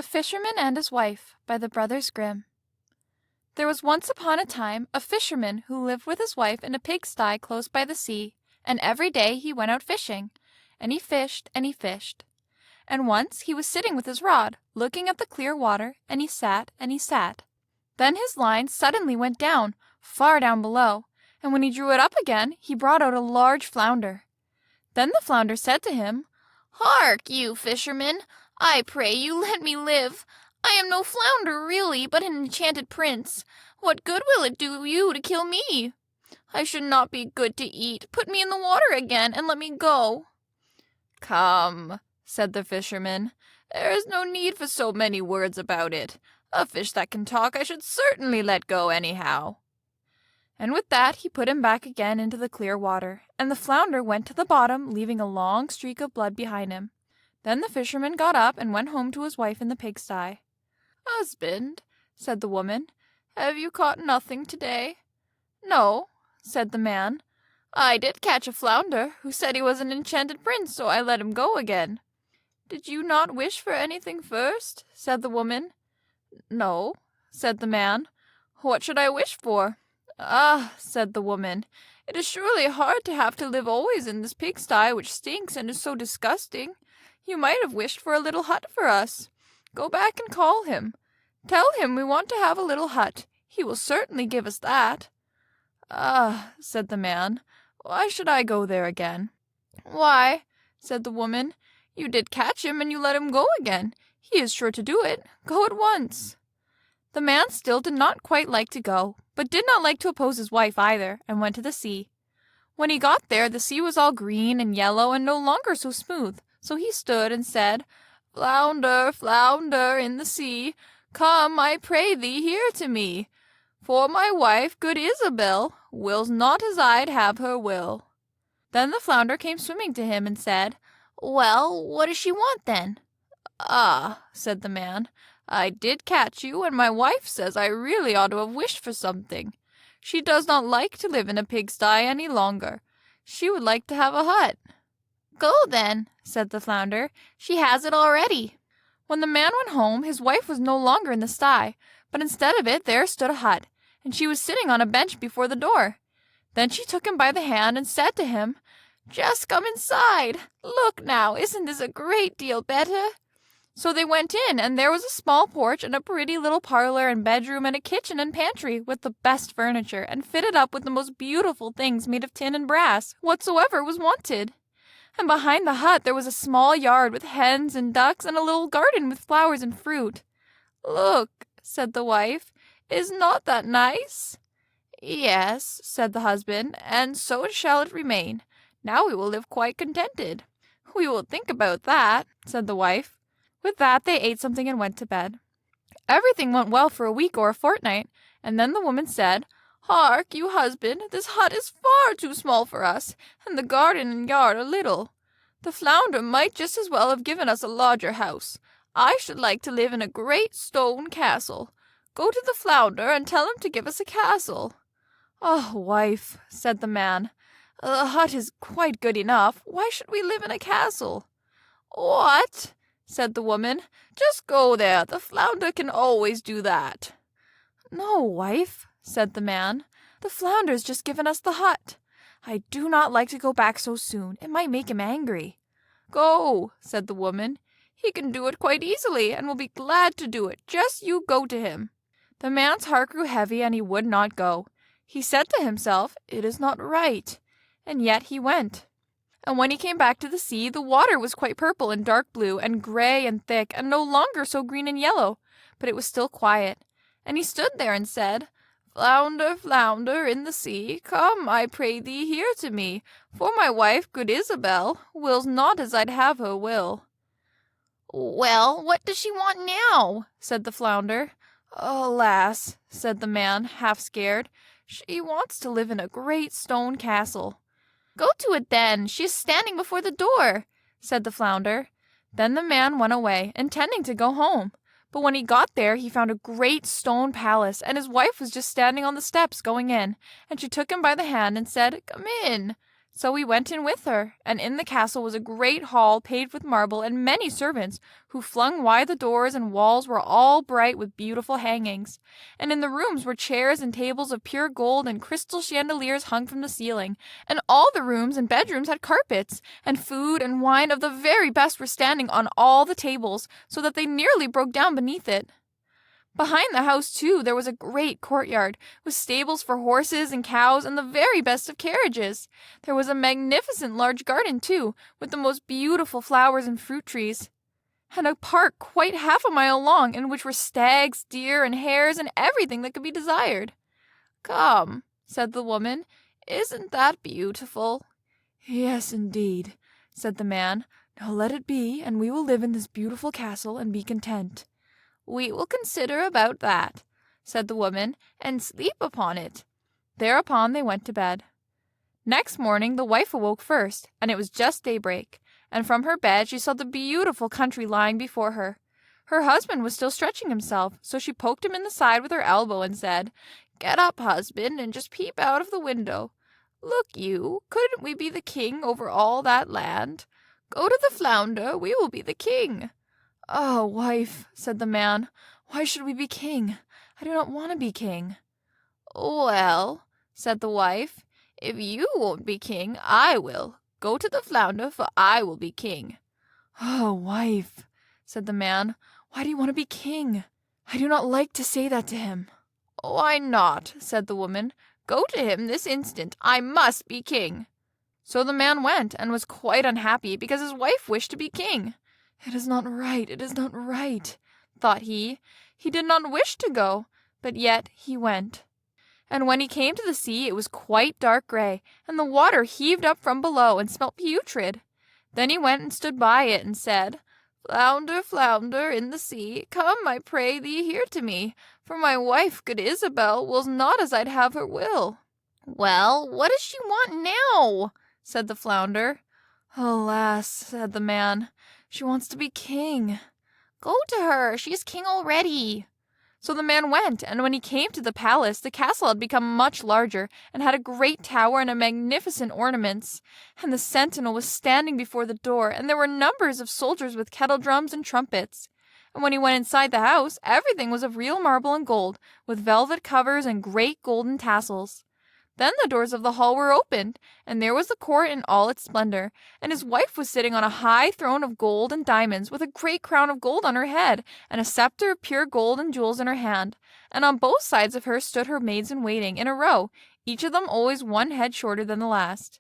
The Fisherman and His Wife by the Brothers Grimm. There was once upon a time a fisherman who lived with his wife in a pigsty close by the sea, and every day he went out fishing, and he fished and he fished. And once he was sitting with his rod, looking at the clear water, and he sat and he sat. Then his line suddenly went down, far down below, and when he drew it up again, he brought out a large flounder. Then the flounder said to him, "Hark, you fisherman, I pray you let me live. I am no flounder really, but an enchanted prince. What good will it do you to kill me? I should not be good to eat. Put me in the water again, and let me go." "Come," said the fisherman, "there is no need for so many words about it. A fish that can talk I should certainly let go anyhow." And with that he put him back again into the clear water, and the flounder went to the bottom, leaving a long streak of blood behind him. Then the fisherman got up and went home to his wife in the pigsty. "Husband," said the woman, "have you caught nothing today?" "No," said the man. "I did catch a flounder who said he was an enchanted prince, so I let him go again." "Did you not wish for anything first?" said the woman. "No," said the man. "What should I wish for?" "Ah," said the woman, "it is surely hard to have to live always in this pigsty which stinks and is so disgusting. You might have wished for a little hut for us. Go back and call him. Tell him we want to have a little hut. He will certainly give us that." "Ah," said the man, "why should I go there again?" "Why," said the woman, "you did catch him and you let him go again. He is sure to do it. Go at once." The man still did not quite like to go, but did not like to oppose his wife either, and went to the sea. When he got there, the sea was all green and yellow and no longer so smooth, so he stood and said, "Flounder, flounder in the sea, come, I pray thee, here to me. For my wife, good Isabel, wills not as I'd have her will." Then the flounder came swimming to him and said, "Well, what does she want then?" "Ah," said the man, "I did catch you, and my wife says I really ought to have wished for something. She does not like to live in a pigsty any longer. She would like to have a hut." "Go then," said the flounder. "She has it already." When the man went home, his wife was no longer in the sty, but instead of it there stood a hut, and she was sitting on a bench before the door. Then she took him by the hand and said to him, "Just come inside. Look now, isn't this a great deal better?" So they went in, and there was a small porch and a pretty little parlor and bedroom and a kitchen and pantry with the best furniture, and fitted up with the most beautiful things made of tin and brass, whatsoever was wanted. And behind the hut there was a small yard with hens and ducks and a little garden with flowers and fruit. "Look," said the wife, "is not that nice?" "Yes," said the husband, "and so shall it remain. Now we will live quite contented." "We will think about that," said the wife. With that they ate something and went to bed. Everything went well for a week or a fortnight, and then the woman said, "Hark, you husband, this hut is far too small for us, and the garden and yard are little. The flounder might just as well have given us a larger house. I should like to live in a great stone castle. Go to the flounder and tell him to give us a castle." "Oh, wife," said the man, "the hut is quite good enough. Why should we live in a castle?" "What?" said the woman. "Just go there. The flounder can always do that." "No, wife," said the man. "The flounder's just given us the hut. I do not like to go back so soon. It might make him angry." "Go," said the woman. "He can do it quite easily, and will be glad to do it. Just you go to him." The man's heart grew heavy, and he would not go. He said to himself, "It is not right." And yet he went. And when he came back to the sea, the water was quite purple and dark blue and gray and thick, and no longer so green and yellow, but it was still quiet. And he stood there and said, "Flounder, flounder in the sea, come, I pray thee, here to me, for my wife, good Isabel, wills not as I'd have her will." "Well, what does she want now?" said the flounder. "Alas," said the man, half scared, "she wants to live in a great stone castle." "Go to it then. She is standing before the door," said the flounder. Then the man went away, intending to go home. But when he got there, he found a great stone palace, and his wife was just standing on the steps going in, and she took him by the hand and said, "Come in." So we went in with her, and in the castle was a great hall paved with marble, and many servants, who flung wide the doors, and walls were all bright with beautiful hangings. And in the rooms were chairs and tables of pure gold, and crystal chandeliers hung from the ceiling. And all the rooms and bedrooms had carpets, and food and wine of the very best were standing on all the tables, so that they nearly broke down beneath it. Behind the house, too, there was a great courtyard, with stables for horses and cows, and the very best of carriages. There was a magnificent large garden, too, with the most beautiful flowers and fruit trees, and a park quite half a mile long, in which were stags, deer, and hares, and everything that could be desired. "Come," said the woman, "isn't that beautiful?" "Yes, indeed," said the man. "Now let it be, and we will live in this beautiful castle and be content." "We will consider about that," said the woman, "and sleep upon it." Thereupon they went to bed. Next morning the wife awoke first, and it was just daybreak, and from her bed she saw the beautiful country lying before her. Her husband was still stretching himself, so she poked him in the side with her elbow and said, "Get up, husband, and just peep out of the window. Look you, couldn't we be the king over all that land? Go to the flounder, we will be the king." "Oh, wife," said the man, "why should we be king? I do not want to be king." "Well," said the wife, "if you won't be king, I will. Go to the flounder, for I will be king." "Oh, wife," said the man, "why do you want to be king? I do not like to say that to him." "Why not?" said the woman. "Go to him this instant. I must be king." So the man went, and was quite unhappy, because his wife wished to be king. "It is not right, it is not right," thought he. He did not wish to go, but yet he went. And when he came to the sea, it was quite dark gray, and the water heaved up from below and smelt putrid. Then he went and stood by it and said, "Flounder, flounder in the sea, come, I pray thee, here to me, for my wife, good Isabel, wills not as I'd have her will." "Well, what does she want now?" said the flounder. "Alas," said the man, "she wants to be king." "Go to her, she is king already." So the man went, and when he came to the palace, the castle had become much larger, and had a great tower and a magnificent ornaments. And the sentinel was standing before the door, and there were numbers of soldiers with kettle drums and trumpets. And when he went inside the house, everything was of real marble and gold, with velvet covers and great golden tassels. Then the doors of the hall were opened, and there was the court in all its splendor, and his wife was sitting on a high throne of gold and diamonds, with a great crown of gold on her head, and a scepter of pure gold and jewels in her hand. And on both sides of her stood her maids-in-waiting, in a row, each of them always one head shorter than the last.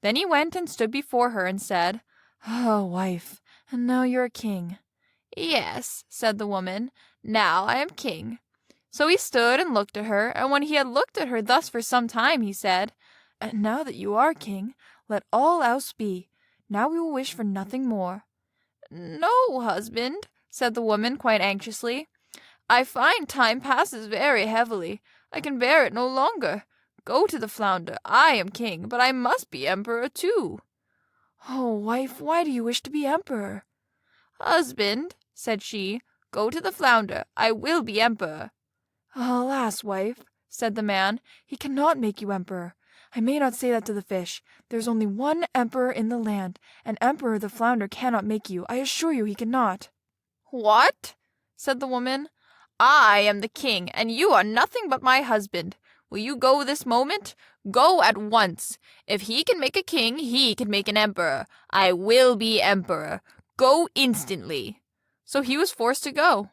Then he went and stood before her, and said, "Oh, wife, and now you're a king." "Yes," said the woman, "now I am king." So he stood and looked at her, and when he had looked at her thus for some time, he said, "And now that you are king, let all else be. Now we will wish for nothing more." "No, husband," said the woman quite anxiously. "I find time passes very heavily. I can bear it no longer. Go to the flounder. I am king, but I must be emperor too." "Oh, wife, why do you wish to be emperor?" "Husband," said she, "go to the flounder. I will be emperor." "Alas, wife," said the man, "he cannot make you emperor. I may not say that to the fish. There is only one emperor in the land, and Emperor the flounder cannot make you. I assure you he cannot." "What?" said the woman. "I am the king, and you are nothing but my husband. Will you go this moment? Go at once. If he can make a king, he can make an emperor. I will be emperor. Go instantly." So he was forced to go.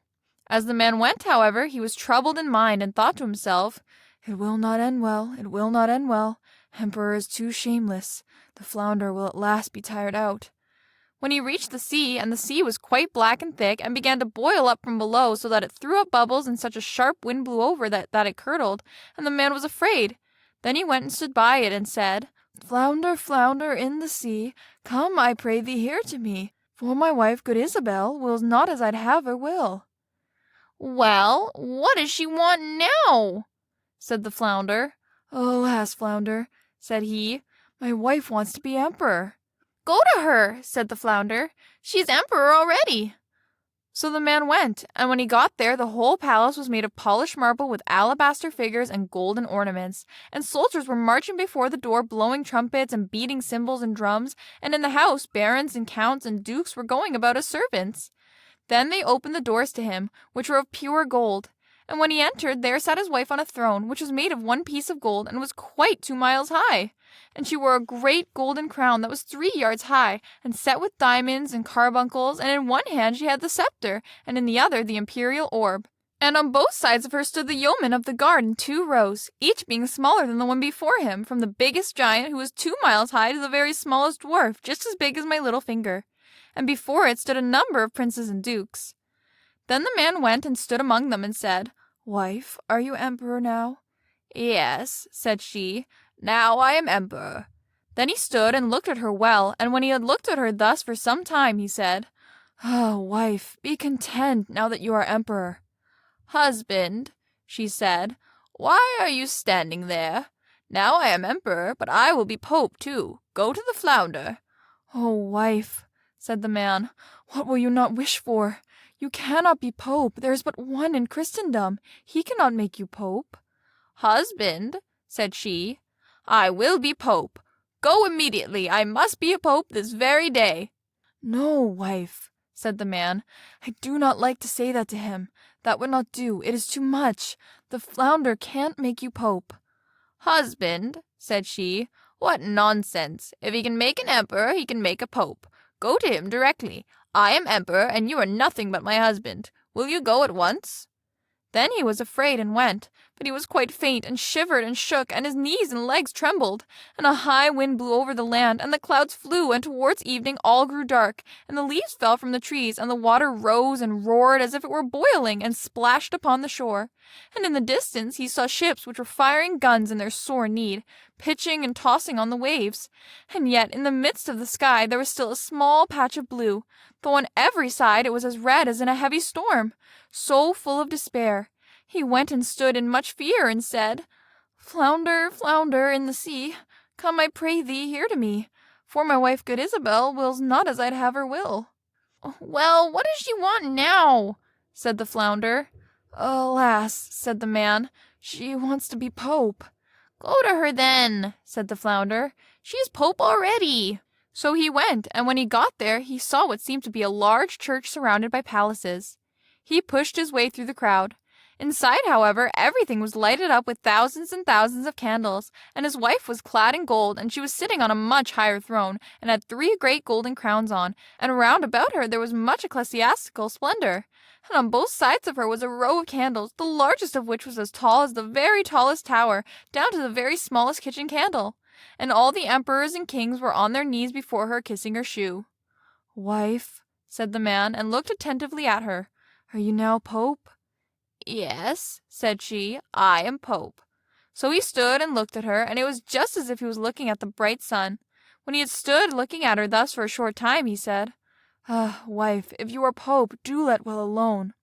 As the man went, however, he was troubled in mind, and thought to himself, "It will not end well, it will not end well. Emperor is too shameless. The flounder will at last be tired out." When he reached the sea, and the sea was quite black and thick, and began to boil up from below, so that it threw up bubbles, and such a sharp wind blew over that it curdled, and the man was afraid. Then he went and stood by it, and said, "Flounder, flounder in the sea, come, I pray thee, here to me, for my wife, good Isabel, wills not as I'd have her will." "Well, what does she want now?" said the flounder. "Alas, flounder," said he, "my wife wants to be emperor." "Go to her," said the flounder. "She's emperor already." So the man went, and when he got there, the whole palace was made of polished marble with alabaster figures and golden ornaments, and soldiers were marching before the door blowing trumpets and beating cymbals and drums, and in the house barons and counts and dukes were going about as servants. Then they opened the doors to him, which were of pure gold. And when he entered, there sat his wife on a throne, which was made of one piece of gold, and was quite 2 miles high. And she wore a great golden crown that was 3 yards high, and set with diamonds and carbuncles, and in one hand she had the scepter, and in the other the imperial orb. And on both sides of her stood the yeomen of the guard in 2 rows, each being smaller than the one before him, from the biggest giant, who was 2 miles high, to the very smallest dwarf, just as big as my little finger. And before it stood a number of princes and dukes. Then the man went and stood among them and said, "Wife, are you emperor now?" "Yes," said she, "now I am emperor." Then he stood and looked at her well, and when he had looked at her thus for some time, he said, "Oh, wife, be content now that you are emperor." "Husband," she said, "why are you standing there? Now I am emperor, but I will be pope too. Go to the flounder." "Oh, wife," said the man, "what will you not wish for? You cannot be pope. There is but one in Christendom. He cannot make you pope." "Husband," said she, "I will be pope. Go immediately. I must be a pope this very day." "No, wife," said the man. "I do not like to say that to him. That would not do. It is too much. The flounder can't make you pope." "Husband," said she, "what nonsense. If he can make an emperor, he can make a pope. Go to him directly. I am emperor, and you are nothing but my husband. Will you go at once?" Then he was afraid and went, but he was quite faint and shivered and shook, and his knees and legs trembled. And a high wind blew over the land, and the clouds flew, and towards evening all grew dark, and the leaves fell from the trees, and the water rose and roared as if it were boiling, and splashed upon the shore. And in the distance he saw ships which were firing guns in their sore need, pitching and tossing on the waves. And yet in the midst of the sky there was still a small patch of blue, though on every side it was as red as in a heavy storm. So full of despair, he went and stood in much fear, and said, "Flounder, flounder in the sea, come, I pray thee, here to me, for my wife good Isabel wills not as I'd have her will." "Well, what does she want now?" said the flounder. "Alas," said the man, "she wants to be pope." "Go to her then," said the flounder. "She is pope already." So he went, and when he got there, he saw what seemed to be a large church surrounded by palaces. He pushed his way through the crowd. Inside, however, everything was lighted up with thousands and thousands of candles, and his wife was clad in gold, and she was sitting on a much higher throne, and had 3 great golden crowns on, and round about her there was much ecclesiastical splendor. And on both sides of her was a row of candles, the largest of which was as tall as the very tallest tower, down to the very smallest kitchen candle. And all the emperors and kings were on their knees before her, kissing her shoe. "Wife," said the man, and looked attentively at her, "are you now pope?" "Yes," said she, "I am pope." So he stood and looked at her, and it was just as if he was looking at the bright sun. When he had stood looking at her thus for a short time, he said, "Ah, wife, if you are pope, do let well alone."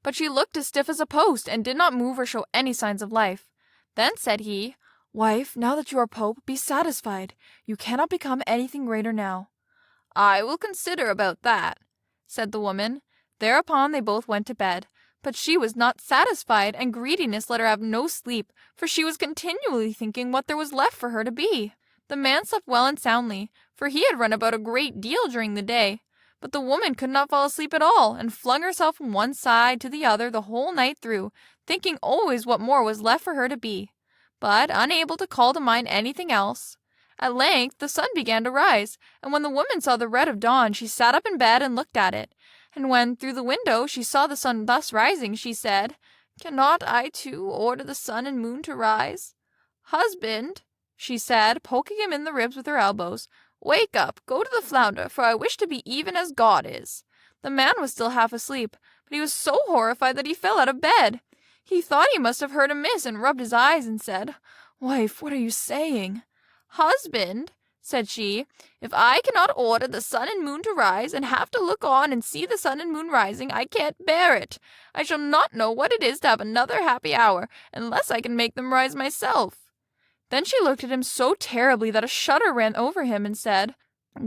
But she looked as stiff as a post, and did not move or show any signs of life. Then said he, "Wife, now that you are pope, be satisfied. You cannot become anything greater now." "I will consider about that," said the woman. Thereupon they both went to bed. But she was not satisfied, and greediness let her have no sleep, for she was continually thinking what there was left for her to be. The man slept well and soundly, for he had run about a great deal during the day. But the woman could not fall asleep at all, and flung herself from one side to the other the whole night through, thinking always what more was left for her to be, but unable to call to mind anything else. At length the sun began to rise, and when the woman saw the red of dawn, she sat up in bed and looked at it. And when, through the window, she saw the sun thus rising, she said, "Cannot I too order the sun and moon to rise?" "Husband," she said, poking him in the ribs with her elbows, "wake up, go to the flounder, for I wish to be even as God is." The man was still half asleep, but he was so horrified that he fell out of bed. He thought he must have heard amiss, and rubbed his eyes, and said, "Wife, what are you saying?" "Husband," said she, "if I cannot order the sun and moon to rise, and have to look on and see the sun and moon rising, I can't bear it. I shall not know what it is to have another happy hour, unless I can make them rise myself." Then she looked at him so terribly that a shudder ran over him, and said,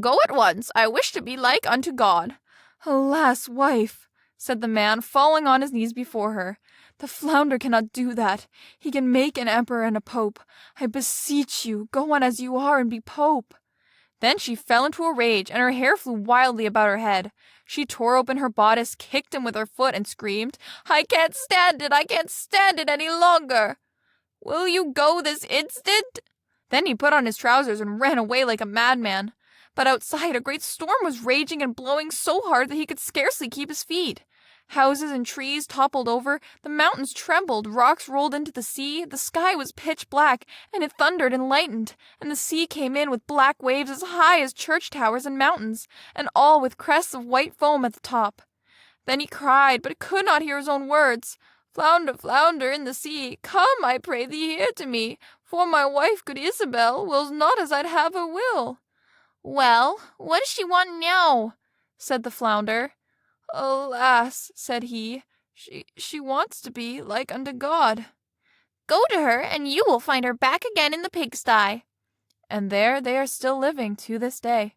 "Go at once. I wish to be like unto God." "Alas, wife," said the man, falling on his knees before her. "The flounder cannot do that. He can make an emperor and a pope. I beseech you, go on as you are and be pope." Then she fell into a rage, and her hair flew wildly about her head. She tore open her bodice, kicked him with her foot, and screamed, "I can't stand it! I can't stand it any longer! Will you go this instant?" Then he put on his trousers and ran away like a madman. But outside a great storm was raging and blowing so hard that he could scarcely keep his feet. Houses and trees toppled over, the mountains trembled, rocks rolled into the sea, the sky was pitch black, and it thundered and lightened, and the sea came in with black waves as high as church towers and mountains, and all with crests of white foam at the top. Then he cried, but could not hear his own words. "Flounder, flounder in the sea, come, I pray thee, here to me, for my wife, good Isabel, wills not as I'd have her will." "Well, what does she want now?" said the flounder. "Alas," said he, she wants to be like unto God." "Go to her, and you will find her back again in the pigsty." And there they are still living to this day.